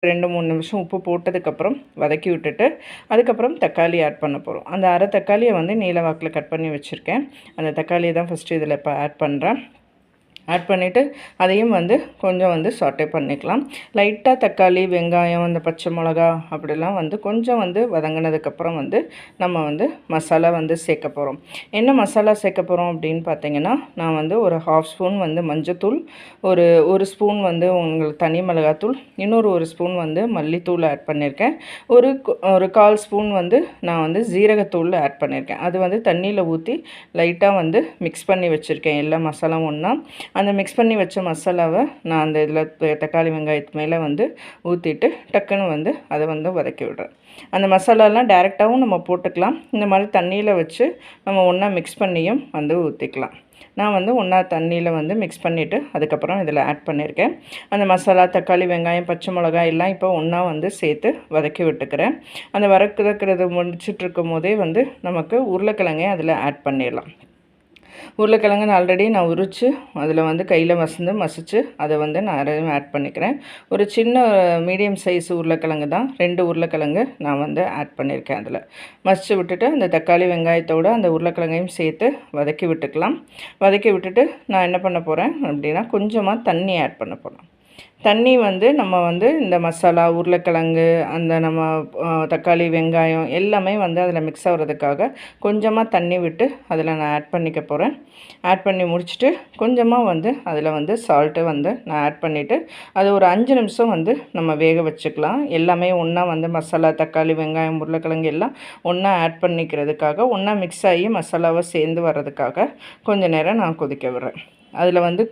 2, 3 நிமிஷம் உப்பு போட்டதுக்கப்புறம் வதக்கி விட்டுட்டு, அதுக்கப்புறம் தக்காளி ஆட் பண்ண போகிறோம். அந்த அரை தக்காளியை வந்து நீல வாக்கில் கட் பண்ணி வச்சுருக்கேன். அந்த தக்காளியை தான் ஃபஸ்ட்டு இதில் இப்போ ஆட் பண்ணுறேன். ஆட் பண்ணிவிட்டு அதையும் வந்து கொஞ்சம் வந்து சாட்டே பண்ணிக்கலாம். லைட்டாக தக்காளி, வெங்காயம், அந்த பச்சை மிளகா அப்படிலாம் வந்து கொஞ்சம் வந்து வதங்கினதுக்கப்புறம் வந்து நம்ம வந்து மசாலா வந்து சேர்க்க போகிறோம். என்ன மசாலா சேர்க்க போகிறோம் அப்படின்னு பார்த்தீங்கன்னா, நான் வந்து ஒரு 1/2 ஸ்பூன் வந்து மஞ்சத்தூள், ஒரு ஸ்பூன் வந்து உங்களுக்கு தனி மிளகாத்தூள், இன்னொரு 1 ஸ்பூன் வந்து மல்லித்தூள் ஆட் பண்ணியிருக்கேன். ஒரு 1/4 ஸ்பூன் வந்து நான் வந்து ஜீரகத்தூள் ஆட் பண்ணியிருக்கேன். அது வந்து தண்ணியில் ஊற்றி லைட்டாக வந்து மிக்ஸ் பண்ணி வச்சுருக்கேன் எல்லா மசாலாவும் ஒன்றா. அந்த மிக்ஸ் பண்ணி வச்ச மசாலாவை நான் அந்த இதில் தக்காளி வெங்காயத்து மேலே வந்து ஊற்றிட்டு டக்குன்னு வந்து அதை வந்து வதக்கி விடுறேன். அந்த மசாலாலாம் டேரெக்டாகவும் நம்ம போட்டுக்கலாம். இந்த மாதிரி தண்ணியில் வச்சு நம்ம ஒன்றா மிக்ஸ் பண்ணியும் வந்து ஊற்றிக்கலாம். நான் வந்து ஒன்றா தண்ணியில் வந்து மிக்ஸ் பண்ணிவிட்டு அதுக்கப்புறம் இதில் ஆட் பண்ணியிருக்கேன். அந்த மசாலா, தக்காளி, வெங்காயம், பச்சை மிளகாய் எல்லாம் இப்போ ஒன்றா வந்து சேர்த்து வதக்கி விட்டுக்கிறேன். அந்த வதக்கிறது முடிச்சிட்ருக்கும் போதே வந்து நமக்கு உருளைக்கிழங்கையும் அதில் ஆட் பண்ணிடலாம். உருளைக்கிழங்கு ஆல்ரெடி நான் உரித்து அதில் வந்து கையில் மசித்து அதை வந்து நான் அதையும் ஆட் பண்ணிக்கிறேன். ஒரு சின்ன மீடியம் சைஸ் உருளைக்கிழங்கு தான், 2 உருளைக்கிழங்கு நான் வந்து ஆட் பண்ணியிருக்கேன். அதில் மசித்து விட்டுட்டு அந்த தக்காளி வெங்காயத்தோடு அந்த உருளைக்கிழங்கையும் சேர்த்து வதக்கி விட்டுக்கலாம். வதக்கி விட்டுட்டு நான் என்ன பண்ண போகிறேன் அப்படின்னா, கொஞ்சமாக தண்ணி ஆட் பண்ண போகிறேன். தண்ணி வந்து நம்ம வந்து இந்த மசாலா, உருளைக்கிழங்கு, அந்த நம்ம தக்காளி, வெங்காயம் எல்லாமே வந்து அதில் மிக்ஸ் ஆகிறதுக்காக கொஞ்சமாக தண்ணி விட்டு அதில் நான் ஆட் பண்ணிக்க போகிறேன். ஆட் பண்ணி முடிச்சுட்டு கொஞ்சமாக வந்து அதில் வந்து சால்ட்டு வந்து நான் ஆட் பண்ணிவிட்டு அது ஒரு 5 நிமிஷம் வந்து நம்ம வேக வச்சுக்கலாம். எல்லாமே ஒன்றா வந்து மசாலா, தக்காளி, வெங்காயம், உருளைக்கிழங்கு எல்லாம் ஒன்றா ஆட் பண்ணிக்கிறதுக்காக, ஒன்றா மிக்ஸ் ஆகி மசாலாவை சேர்ந்து வர்றதுக்காக கொஞ்சம் நேரம் நான் கொதிக்க விடுறேன். அதில் வந்து